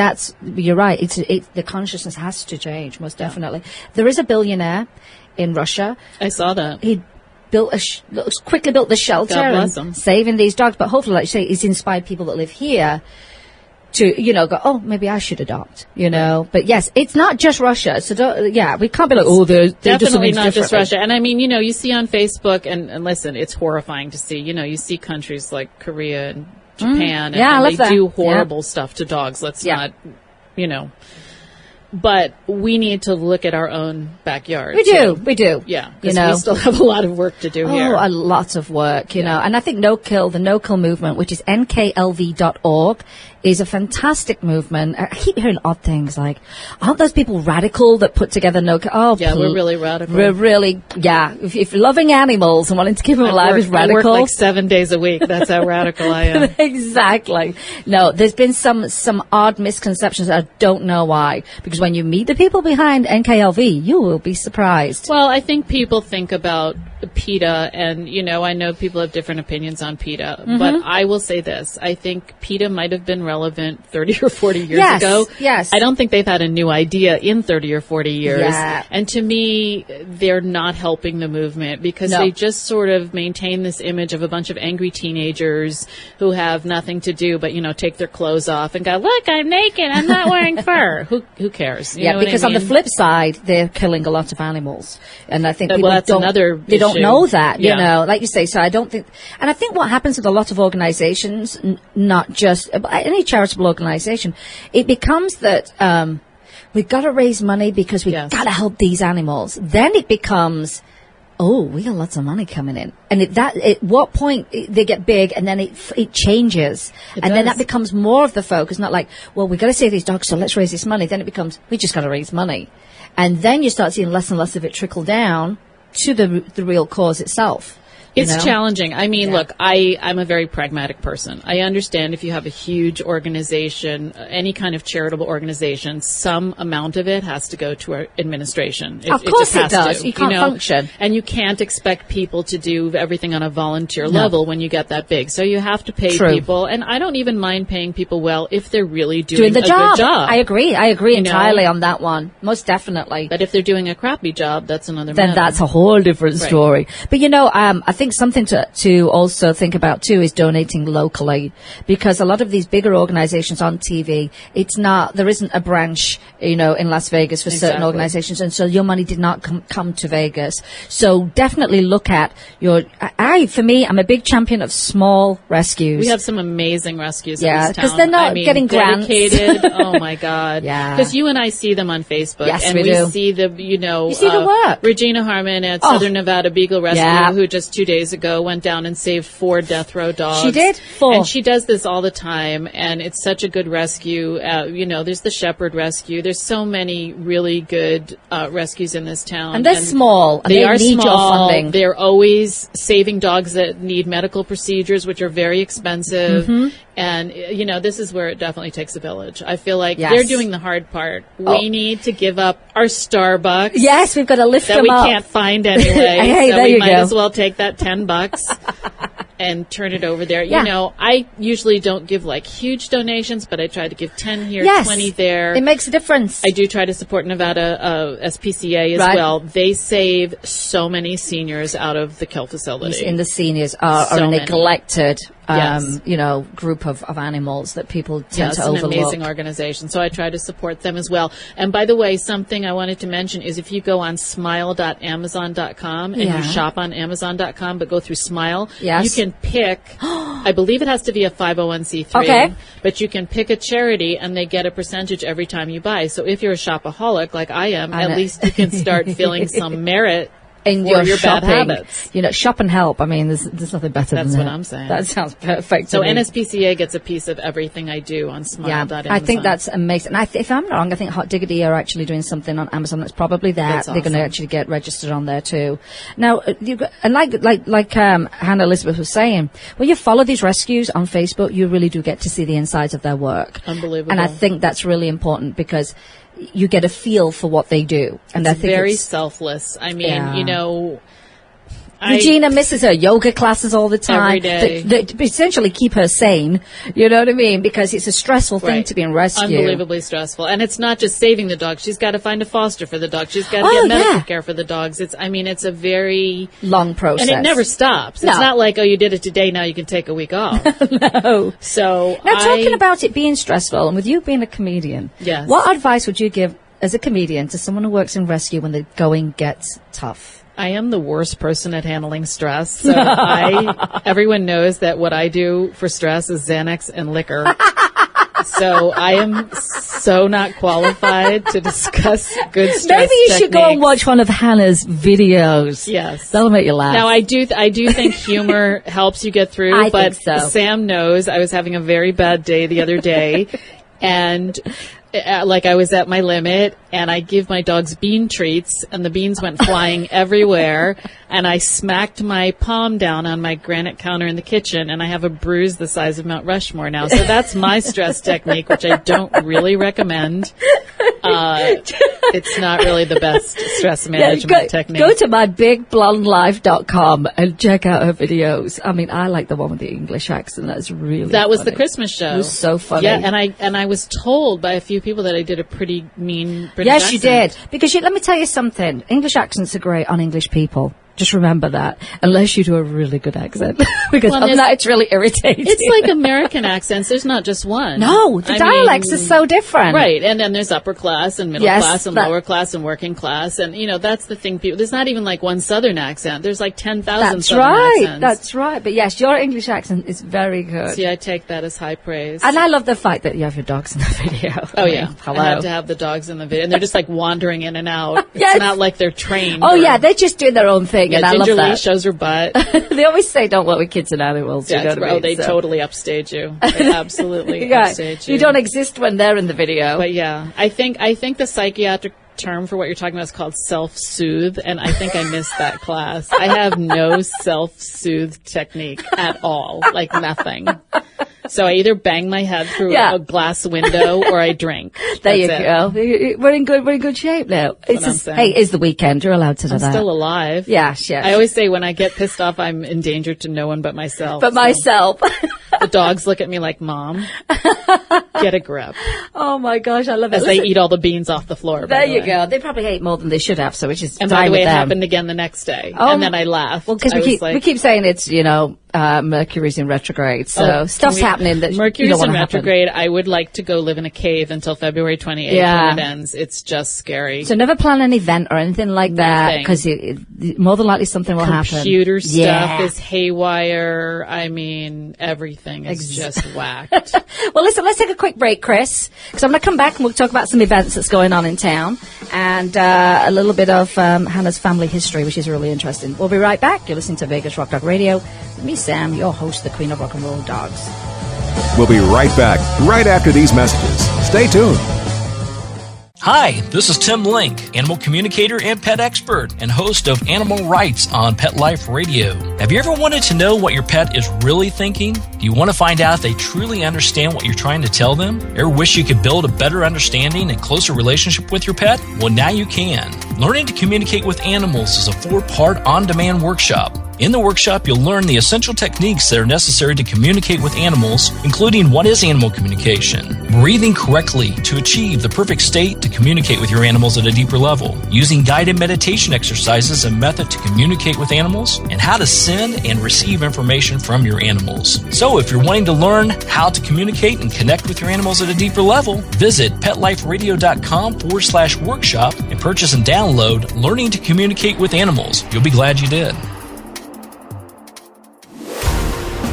C: you're right. The consciousness has to change, most definitely. There is a billionaire in Russia.
D: I saw that.
C: He quickly built the shelter and saving these dogs. But hopefully, like you say, it's inspired people that live here to, go, oh, maybe I should adopt, But yes, it's not just Russia. So we can't be like, oh, they're
D: definitely not just Russia. And I mean, you see on Facebook, and listen, it's horrifying to see, you see countries like Korea and Japan, and they do horrible stuff to dogs. Let's not, but we need to look at our own backyard.
C: We do.
D: Yeah, because we still have a lot of work to do here.
C: Oh, a lot of work, know. And I think the No Kill movement, which is nklv.org, is a fantastic movement. I keep hearing odd things like, aren't those people radical that put together No Kill? Oh,
D: yeah, we're really radical.
C: We're really, If loving animals and wanting to keep them alive is radical.
D: I work like 7 days a week. That's how radical I am.
C: Exactly. No, there's been some odd misconceptions. I don't know why. Because when you meet the people behind NKLV, you will be surprised.
D: Well, I think people think about PETA, and, I know people have different opinions on PETA, but I will say this. I think PETA might have been relevant 30 or 40 years ago.
C: Yes.
D: I don't think they've had a new idea in 30 or 40 years.
C: Yeah.
D: And to me, they're not helping the movement, because they just sort of maintain this image of a bunch of angry teenagers who have nothing to do but, take their clothes off and go, look, I'm naked, I'm not wearing fur. Who cares? You know
C: because
D: what I mean?
C: on the flip side, they're killing a lot of animals. And I think people
D: that's another
C: they don't know that, like you say. So I don't think, and I think what happens with a lot of organizations, not just any charitable organization, it becomes that we've got to raise money because we've got to help these animals. Then it becomes, oh, we got lots of money coming in. And at what point they get big, and then it changes. Then that becomes more of the focus, not like, well, we've got to save these dogs, so let's raise this money. Then it becomes, we just got to raise money. And then you start seeing less and less of it trickle down to the real cause itself.
D: It's challenging. I mean, look, I'm a very pragmatic person. I understand if you have a huge organization, any kind of charitable organization, some amount of it has to go to our administration.
C: Of course it does. You can't function.
D: And you can't expect people to do everything on a volunteer level when you get that big. So you have to pay people. And I don't even mind paying people well if they're really doing
C: the
D: a good job.
C: I agree entirely on that one. Most definitely.
D: But if they're doing a crappy job, that's another
C: then
D: matter.
C: That's a whole different story. But I think something to also think about too is donating locally, because a lot of these bigger organizations on TV, there isn't a branch, in Las Vegas for certain organizations, and so your money did not come to Vegas. So definitely look at for me, I'm a big champion of small rescues.
D: We have some amazing rescues in this town.
C: Because they're not getting grants.
D: Oh my God.
C: Yeah.
D: Because you and I see them on Facebook.
C: Yes,
D: and
C: we do.
D: See the,
C: you see the work.
D: Regina Harmon at Southern Nevada Beagle Rescue, who just 2 days ago went down and saved 4 death row dogs.
C: She did? 4.
D: And she does this all the time, and it's such a good rescue. There's the Shepherd Rescue. There's so many really good rescues in this town.
C: And they're small.
D: They are
C: need
D: small.
C: Your funding.
D: They're always saving dogs that need medical procedures, which are very expensive. Mm-hmm. And, this is where it definitely takes a village. I feel like they're doing the hard part. We need to give up our Starbucks.
C: Yes, we've got to lift them up.
D: That we can't find anyway.
C: Hey,
D: so
C: there
D: we
C: you
D: might
C: go.
D: as well take that $10 and turn it over there.
C: Yeah.
D: I usually don't give huge donations, but I try to give 10 here, 20 there.
C: It makes a difference.
D: I do try to support Nevada SPCA as well. They save so many seniors out of the kill facility.
C: And the seniors are a neglected group of animals that people tend to overlook.
D: It's an amazing organization. So I try to support them as well. And by the way, something I wanted to mention is if you go on smile.amazon.com and you shop on amazon.com, but go through Smile, you can pick, I believe it has to be a 501c3, but you can pick a charity and they get a percentage every time you buy. So if you're a shopaholic like I am, at least you can start feeling some merit
C: in
D: your
C: shopping.
D: Bad habits.
C: Shop and help. I mean, there's nothing better than that.
D: That's what I'm saying.
C: That sounds perfect.
D: So NSPCA gets a piece of everything I do on Smile.Amazon.
C: I think that's amazing. And if I'm wrong, I think Hot Diggity are actually doing something on Amazon that's probably that.
D: That's
C: They're going to actually get registered on there too. Now, like Hannah Elisabeth was saying, when you follow these rescues on Facebook, you really do get to see the insides of their work.
D: Unbelievable.
C: And I think that's really important because you get a feel for what they do. And
D: it's
C: I think
D: very selfless. I mean,
C: Regina misses her yoga classes all the time.
D: Every day.
C: That essentially keep her sane. You know what I mean? Because it's a stressful thing to be in rescue.
D: Unbelievably stressful. And it's not just saving the dog. She's got to find a foster for the dog. She's got to get medical care for the dogs. It's a very
C: long process.
D: And it never stops.
C: No.
D: It's not like, you did it today, now you can take a week off.
C: No.
D: So
C: now talking about it being stressful and with you being a comedian, what advice would you give as a comedian to someone who works in rescue when the going gets tough?
D: I am the worst person at handling stress. So everyone knows that what I do for stress is Xanax and liquor. So I am so not qualified to discuss good stress
C: Maybe you
D: techniques.
C: should go and watch one of Hannah's videos.
D: Yes.
C: That'll make you laugh.
D: Now, I do think humor helps you get through.
C: I
D: but
C: think so.
D: Sam knows I was having a very bad day the other day. And I was at my limit, and I give my dogs bean treats, and the beans went flying everywhere, and I smacked my palm down on my granite counter in the kitchen, and I have a bruise the size of Mount Rushmore now. So that's my stress technique, which I don't really recommend. It's not really the best stress management technique.
C: Go to myBigBlondeLife.com and check out her videos. I mean, I like the one with the English accent. That's really
D: That was
C: funny.
D: the Christmas show.
C: It was so funny.
D: Yeah, and I was told by a few people that I did a pretty mean British
C: Yes,
D: accent.
C: you did. Because let me tell you something. English accents are great on English people. Just remember that, unless you do a really good accent, because it's really irritating.
D: It's like American accents. There's not just one.
C: No, the dialects are so different.
D: Right, and then there's upper class and middle class and lower class and working class, and that's the thing. There's not even like one Southern accent. There's like 10,000 Southern accents.
C: That's right. But yes, your English accent is very good.
D: See, I take that as high praise.
C: And I love the fact that you have your dogs in the video.
D: Oh yeah,
C: hello.
D: I have to have the dogs in the video, and they're just like wandering in and out. It's not like they're trained.
C: Oh yeah, they're just doing their own thing, and I love that.
D: Shows her butt.
C: They always say don't work with kids and animals.
D: Yeah,
C: you know what I mean?
D: They totally upstage you. They absolutely upstage you.
C: You don't exist when they're in the video.
D: But yeah, I think the psychiatric term for what you're talking about is called self-soothe, and I think I missed that class. I have no self-soothe technique at all, like nothing. So I either bang my head through a glass window or I drink.
C: There you go. We're in good shape now. Hey, it's the weekend. You're allowed to do that.
D: I'm still alive.
C: Yes.
D: I always say when I get pissed off, I'm endangered to no one but myself.
C: Myself.
D: The dogs look at me like, Mom, get a grip.
C: Oh my gosh, I love it.
D: As they eat all the beans off the floor.
C: There you go. They probably ate more than they should have, so which is
D: and by the way, it happened again the next day. And then I laughed.
C: Well, because we keep saying it's, Mercury's in retrograde, so stuff's happening that
D: Mercury's in retrograde. I would like to go live in a cave until February 28th when it ends. It's just scary.
C: So never plan an event or anything like that, because more than likely something will happen.
D: Computer stuff is haywire. I mean, everything is just whacked.
C: Well, listen, let's take a quick break, Chris, because I'm going to come back and we'll talk about some events that's going on in town and a little bit of Hannah's family history, which is really interesting. We'll be right back. You're listening to Vegas Rock Dog Radio. With me, Sam, your host, the Queen of Rock and Roll Dogs.
A: We'll be right back, right after these messages. Stay tuned.
H: Hi, this is Tim Link, animal communicator and pet expert and host of Animal Rights on Pet Life Radio. Have you ever wanted to know what your pet is really thinking? Do you want to find out if they truly understand what you're trying to tell them? Ever wish you could build a better understanding and closer relationship with your pet? Well, now you can. Learning to communicate with animals is a 4-part on-demand workshop. In the workshop, you'll learn the essential techniques that are necessary to communicate with animals, including what is animal communication, breathing correctly to achieve the perfect state to communicate with your animals at a deeper level, using guided meditation exercises and method to communicate with animals, and how to send and receive information from your animals. So if you're wanting to learn how to communicate and connect with your animals at a deeper level, visit PetLifeRadio.com/workshop and purchase and download Learning to Communicate with Animals. You'll be glad you did.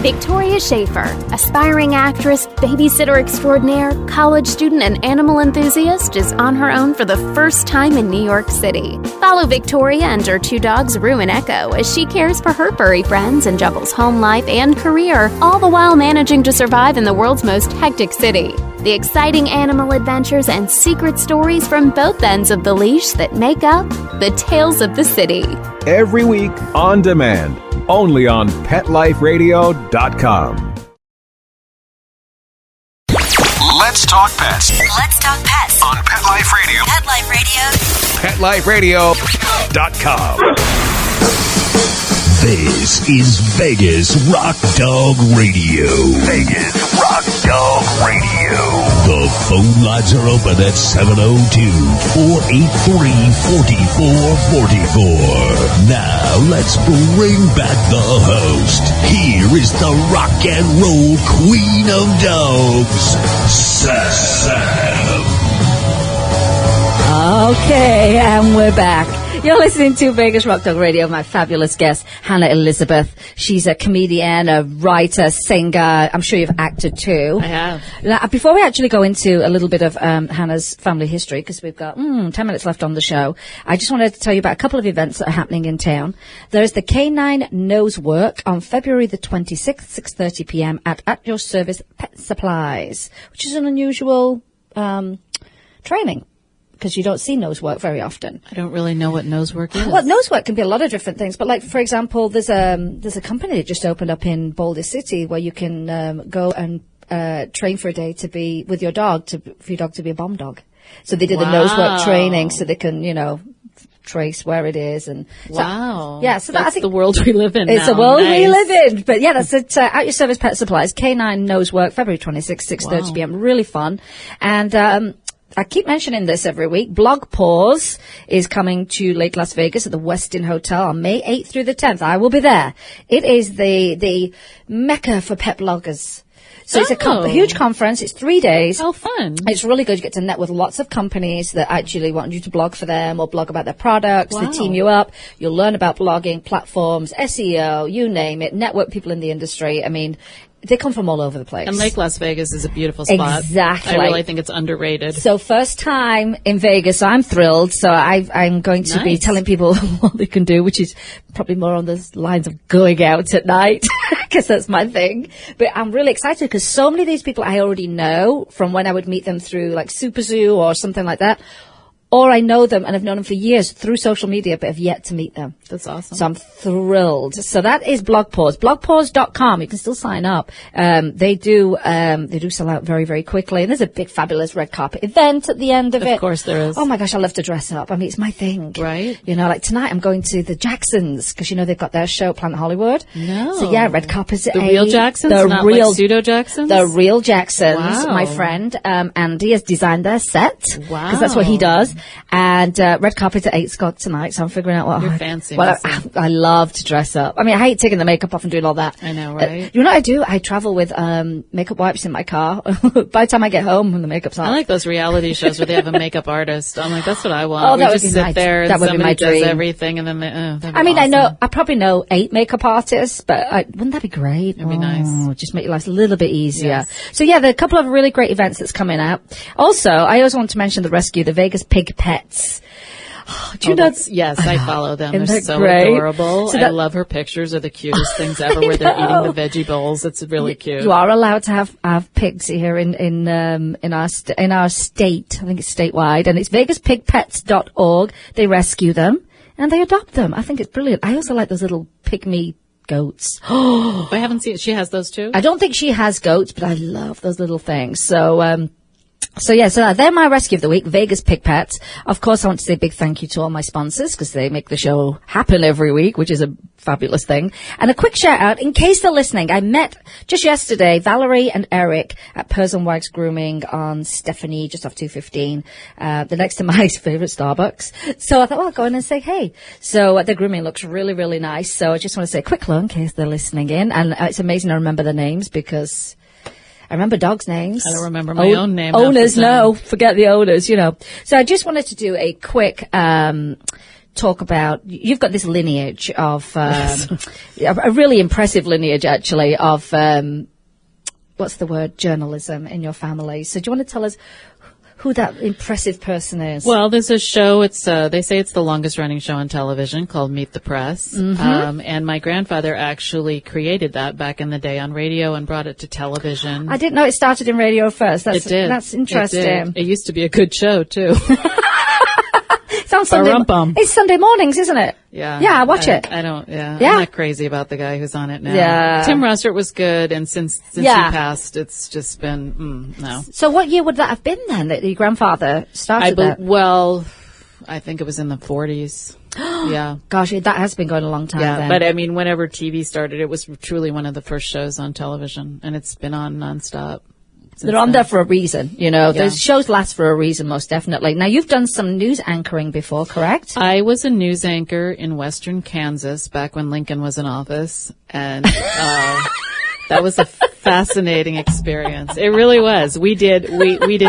I: Victoria Schaefer, aspiring actress, babysitter extraordinaire, college student, and animal enthusiast, is on her own for the first time in New York City. Follow Victoria and her 2 dogs, Rue and Echo, as she cares for her furry friends and juggles home life and career, all the while managing to survive in the world's most hectic city. The exciting animal adventures and secret stories from both ends of the leash that make up the Tales of the City.
A: Every week on demand, only on PetLifeRadio.com.
B: Let's talk pets.
J: Let's talk pets
B: On Pet Life Radio.
J: Pet Life Radio.
A: PetLifeRadio.com.
B: This is Vegas Rock Dog Radio. Vegas Rock Dog Radio. The phone lines are open at 702-483-4444. Now let's bring back the host. Here is the rock and roll queen of dogs, Sam.
C: Okay, and we're back. You're listening to Vegas Rock Dog Radio. My fabulous guest, Hannah Elisabeth. She's a comedian, a writer, singer. I'm sure you've acted too.
D: I have.
C: Now, before we actually go into a little bit of Hannah's family history, because we've got 10 minutes left on the show, I just wanted to tell you about a couple of events that are happening in town. There's the Canine Nose Work on February the 26th, 6:30 p.m. at Your Service Pet Supplies, which is an unusual training, because you don't see nose work very often.
D: I don't really know what nose work is.
C: Well, nose work can be a lot of different things, but like, for example, there's a company that just opened up in Boulder City where you can go and train for a day to be with your dog, for your dog to be a bomb dog. So they did the nose work training so they can, trace where it is. And
D: wow.
C: So
D: that's
C: I think
D: the world we live in
C: It's
D: now.
C: the world we live in. But yeah, that's at Your Service Pet Supplies, Canine Nose Work, February 26th, 6:30 p.m. Really fun. And I keep mentioning this every week. Blog Pause is coming to Lake Las Vegas at the Westin Hotel on May 8th through the 10th. I will be there. It is the mecca for pet bloggers. So it's a huge conference. It's 3 days.
D: How fun.
C: It's really good. You get to net with lots of companies that actually want you to blog for them or blog about their products. They team you up. You'll learn about blogging, platforms, SEO, you name it, network people in the industry. I mean, they come from all over the place.
D: And Lake Las Vegas is a beautiful spot.
C: Exactly.
D: I really think it's underrated.
C: So first time in Vegas, I'm thrilled. So I'm going to be telling people what they can do, which is probably more on the lines of going out at night, because that's my thing. But I'm really excited because so many of these people I already know from when I would meet them through like Super Zoo or something like that. or I know them and I've known them for years through social media, but have yet to meet them.
D: That's awesome.
C: So I'm thrilled. So that is Blog Pause. Blogpause.com. You can still sign up. They do sell out very, very quickly. And there's a big, fabulous red carpet event at the end of it.
D: Of course there is.
C: Oh my gosh, I love to dress up. I mean, it's my thing.
D: Right.
C: You know, like tonight I'm going to the Jacksons because, you know, they've got their show, Planet Hollywood.
D: No.
C: So yeah, red carpet's at
D: The
C: 8.
D: real Jacksons?
C: The
D: Not
C: real,
D: like pseudo Jacksons?
C: The real Jacksons.
D: Wow.
C: My friend, Andy has designed their set.
D: Wow.
C: Because that's what he does. And, red carpet's at 8 Scott tonight. So I'm figuring out what
D: You're fancy.
C: Well, I love to dress up. I mean, I hate taking the makeup off and doing all that.
D: I know, right?
C: You know what I do? I travel with, makeup wipes in my car. By the time I get home, when the makeup's on.
D: I like those reality shows where they have a makeup artist. I'm like, that's what I want.
C: Oh, that
D: we
C: would
D: just
C: be
D: sit
C: nice.
D: there and
C: That would be
D: somebody
C: my
D: does
C: dream.
D: everything and then they,
C: I mean,
D: awesome.
C: I probably know 8 makeup artists, but
D: Mm-hmm.
C: wouldn't that be great?
D: It'd be nice.
C: Just make your life a little bit easier.
D: Yes.
C: So yeah, there are a couple of really great events that's coming out. Also, I always want to mention the rescue, the Vegas Pig Pets. Do you know?
D: Yes, I follow them.
C: Isn't
D: They're
C: that
D: so
C: great?
D: So
C: So
D: I love her pictures. They're the cutest things ever where they're eating the veggie bowls. It's really cute.
C: You are allowed to have pigs here in our state. I think it's statewide, and it's vegaspigpets.org. They rescue them and they adopt them. I think it's brilliant. I also like those little pygmy goats.
D: I haven't seen it. She has those too?
C: I don't think she has goats, but I love those little things. So they're my rescue of the week, Vegas Pig Pets. Of course, I want to say a big thank you to all my sponsors because they make the show happen every week, which is a fabulous thing. And a quick shout out, in case they're listening, I met just yesterday Valerie and Eric at Pers and Wags Grooming on Stephanie, just off 215, the next to my favorite Starbucks. So I thought, well, I'll go in and say hey. So their grooming looks really, really nice. So I just want to say a quick hello in case they're listening in. And it's amazing I remember their names because I remember dogs' names.
D: I don't remember my own name.
C: Owners, no. Forget the owners, you know. So I just wanted to do a quick talk about, you've got this lineage of, a really impressive lineage, actually, of, what's the word, journalism in your family. So do you want to tell us who that impressive person is?
D: Well, there's a show, they say it's the longest running show on television called Meet the Press.
C: Mm-hmm.
D: And my grandfather actually created that back in the day on radio and brought it to television.
C: I didn't know it started in radio first.
D: It did.
C: That's interesting.
D: It did. It used to be a good show, too.
C: It's on Sunday. It's Sunday mornings, isn't it?
D: Yeah.
C: Yeah, I watch it.
D: I'm
C: Yeah.
D: not crazy about the guy who's on it now.
C: Yeah.
D: Tim Russert was good, and since he passed, it's just been, no.
C: So what year would that have been then that your grandfather started that?
D: Well, I think it was in the 40s. Yeah.
C: Gosh, that has been going a long time then.
D: But I mean, whenever TV started, it was truly one of the first shows on television, and it's been on nonstop.
C: They're on there for a reason, you know.
D: Yeah.
C: Those shows last for a reason, most definitely. Now, you've done some news anchoring before, correct?
D: I was a news anchor in western Kansas back when Lincoln was in office, and that was a fascinating experience. It really was. We did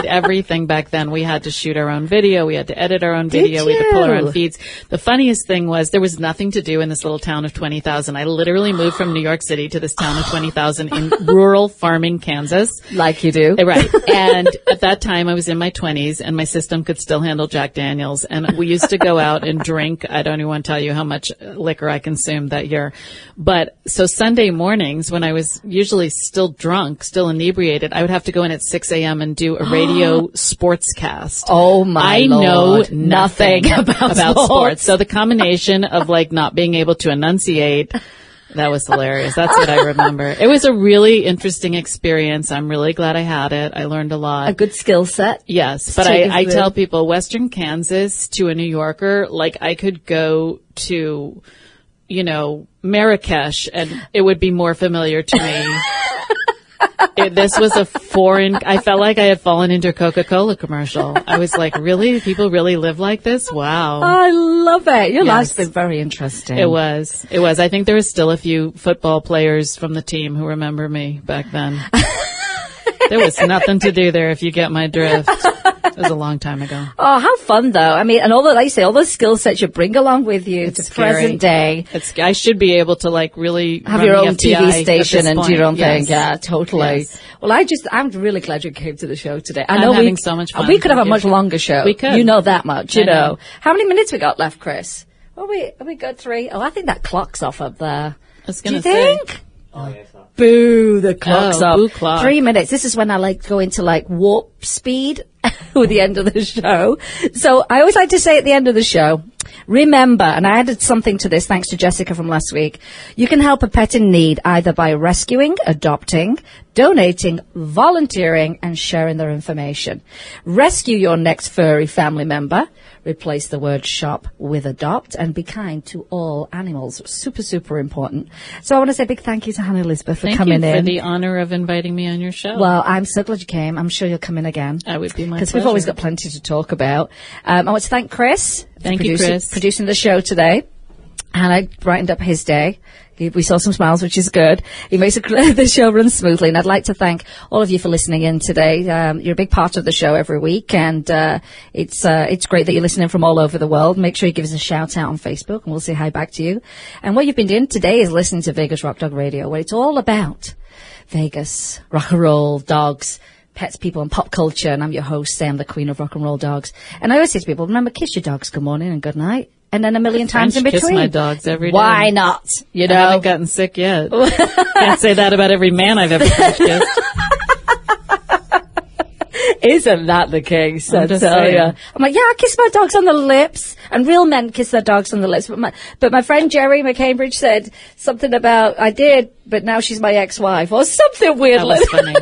D: everything back then. We had to shoot our own video. We had to edit our own video. We had to pull our own feeds. The funniest thing was there was nothing to do in this little town of 20,000. I literally moved from New York City to this town of 20,000 in rural farming Kansas.
C: Like you do.
D: Right. And at that time I was in my 20s and my system could still handle Jack Daniels. And we used to go out and drink. I don't even want to tell you how much liquor I consumed that year. But so Sunday mornings when I was usually still drunk, still inebriated, I would have to go in at 6 a.m. and do a radio sportscast.
C: Oh my Lord.
D: I know nothing about sports. So the combination of like not being able to enunciate, that was hilarious. That's what I remember. It was a really interesting experience. I'm really glad I had it. I learned a lot.
C: A good skill set.
D: Yes. But I tell people western Kansas to a New Yorker, like I could go to, you know, Marrakesh and it would be more familiar to me. This was a foreign, I felt like I had fallen into a Coca-Cola commercial. I was like, really? People really live like this? Wow.
C: I love it. Your life's been very interesting.
D: It was. I think there was still a few football players from the team who remember me back then. There was nothing to do there if you get my drift. It was a long time ago.
C: Oh, how fun though. I mean, and all the, like you say, all those skill sets you bring along with you to present day.
D: I should be able to like really
C: have
D: run
C: your
D: the
C: own
D: FBI
C: TV station and do your own thing.
D: Yes.
C: Yeah, totally.
D: Yes.
C: Well, I'm really glad you came to the show today. I
D: I'm
C: know
D: having so much fun.
C: We could have a
D: Thank
C: much
D: you.
C: longer show.
D: We could.
C: You know that much,
D: I
C: you know.
D: know.
C: How many minutes we got left, Chris? Are we good 3? Oh, I think that clock's off up there.
D: I was
C: Do you
D: gonna say.
C: think? Oh, yes. Boo, the clock's up.
D: Boo clock.
C: 3 minutes. This is when I like go into like warp speed. with the end of the show. So I always like to say at the end of the show, remember, and I added something to this thanks to Jessica from last week, you can help a pet in need either by rescuing, adopting, donating, volunteering, and sharing their information. Rescue your next furry family member. Replace the word shop with adopt, and be kind to all animals. Super, super important. So I want to say a big thank you to Hannah Elisabeth for coming in.
D: Thank you for the honor of inviting me on your show.
C: Well, I'm so glad you came. I'm sure you'll come in again.
D: That would be my pleasure.
C: Because we've always got plenty to talk about. I want to thank Chris.
D: Thank you, Chris.
C: Producing the show today. And I brightened up his day. We saw some smiles, which is good. He makes the show run smoothly. And I'd like to thank all of you for listening in today. You're a big part of the show every week. And it's great that you're listening from all over the world. Make sure you give us a shout out on Facebook and we'll say hi back to you. And what you've been doing today is listening to Vegas Rock Dog Radio, where it's all about Vegas, rock and roll, dogs, pets, people, and pop culture. And I'm your host, Sam, the queen of rock and roll dogs. And I always say to people, remember, kiss your dogs good morning and good night. And then a million times in between.
D: Kiss my dogs every day.
C: Why not? You know?
D: I haven't gotten sick yet. Can't say that about every man I've ever French kissed.
C: Isn't that the case?
D: I'm just saying.
C: I'm like, yeah, I kiss my dogs on the lips, and real men kiss their dogs on the lips. But my friend Jerry McCambridge said something about, I did, but now she's my ex-wife, or something weird.
D: That was funny.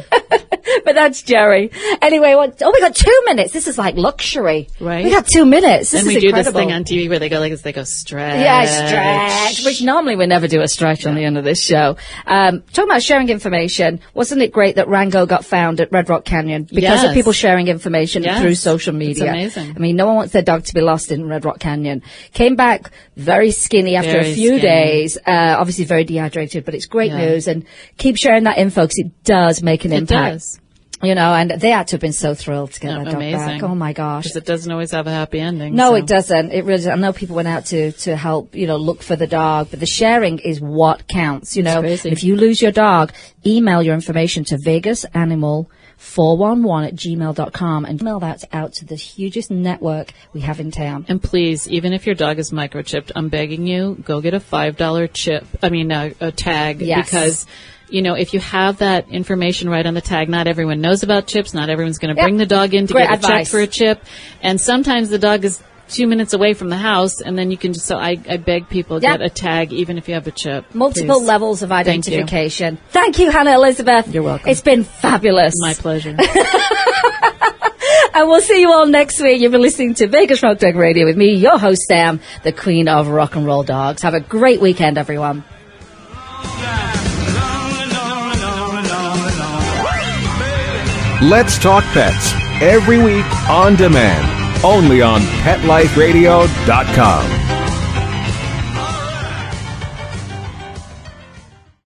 C: But that's Jerry. Anyway, we got 2 minutes. This is like luxury.
D: Right.
C: We got 2 minutes. This
D: and we
C: is
D: do
C: incredible.
D: this thing on TV where they go like this, they go stretch.
C: Yeah, stretch. Which normally we never do a stretch on the end of this show. Talking about sharing information, wasn't it great that Rango got found at Red Rock Canyon because of people sharing information through social media?
D: It's amazing.
C: I mean, no one wants their dog to be lost in Red Rock Canyon. Came back very skinny after a few days, obviously very dehydrated, but it's great news, and keep sharing that info because it does make an impact.
D: It does.
C: You know, and they had to have been so thrilled to get that dog back. Oh my gosh.
D: Because it doesn't always have a happy ending.
C: No, it doesn't. It really doesn't. I know people went out to help, look for the dog, but the sharing is what counts, If you lose your dog, email your information to vegasanimal411@gmail.com and email that out to the hugest network we have in town.
D: And please, even if your dog is microchipped, I'm begging you, go get a $5 a tag.
C: Yes.
D: Because if you have that information right on the tag, not everyone knows about chips. Not everyone's going to bring the dog in to get a check for a chip. And sometimes the dog is 2 minutes away from the house, and then you can just, so I beg people, get a tag, even if you have a chip.
C: Multiple levels of identification. Thank you, Hannah Elisabeth.
D: You're welcome.
C: It's been fabulous.
D: My pleasure.
C: And we'll see you all next week. You've been listening to Vegas Rock Dog Radio with me, your host, Sam, the queen of rock and roll dogs. Have a great weekend, everyone.
A: Let's Talk Pets, every week on demand, only on PetLifeRadio.com.